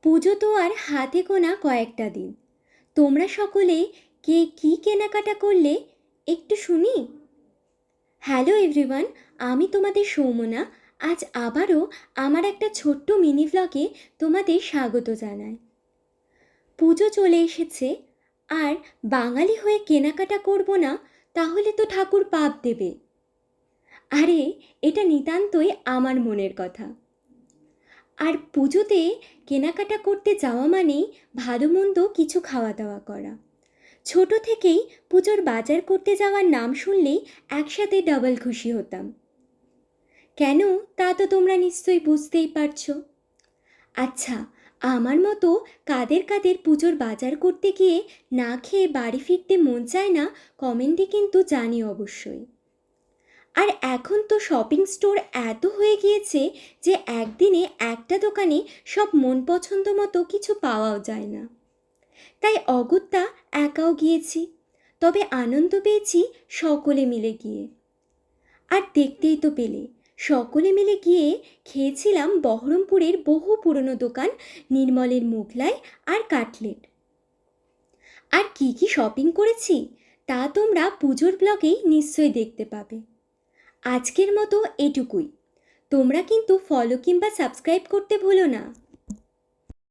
পুজো তো আর হাতে গোনা কয়েকটা দিন। তোমরা সকলে কে কী কেনাকাটা করলে একটু শুনি। হ্যালো এভরিওয়ান, আমি তোমাদের সৌমনা। আজ আবারও আমার একটা ছোট্ট মিনি ভ্লগে তোমাদের স্বাগত জানাই। পুজো চলে এসেছে, আর বাঙালি হয়ে কেনাকাটা করব না তাহলে তো ঠাকুর পাপ দেবে। আরে, এটা নিতান্তই আমার মনের কথা। আর পুজোতে কেনাকাটা করতে যাওয়া মানেই ভালো মন্দ কিছু খাওয়া দাওয়া করা। ছোট থেকেই পুজোর বাজার করতে যাওয়ার নাম শুনলেই একসাথে ডাবল খুশি হতাম। কেন, তা তো তোমরা নিশ্চয়ই বুঝতেই পারছো। আচ্ছা, আমার মতো কাদের কাদের পুজোর বাজার করতে গিয়ে না খেয়ে বাড়ি ফিরতে মন চায় না, কমেন্টে কিন্তু জানি অবশ্যই। আর এখন তো শপিং স্টোর এত হয়ে গিয়েছে যে একদিনে একটা দোকানে সব মন পছন্দ মতো কিছু পাওয়াও যায় না। তাই অগত্যা একাও গিয়েছি, তবে আনন্দ পেয়েছি সকলে মিলে গিয়ে। আর দেখতেই তো পেলে, সকলে মিলে গিয়ে খেয়েছিলাম বহরমপুরের বহু পুরনো দোকান নির্মলের মোগলাই আর কাটলেট। আর কি কি শপিং করেছি তা তোমরা পুজোর ব্লগেই নিশ্চয়ই দেখতে পাবে। আজকের মতো এটুকুই। তোমরা কিন্তু ফলো কিংবা সাবস্ক্রাইব করতে ভুলো না।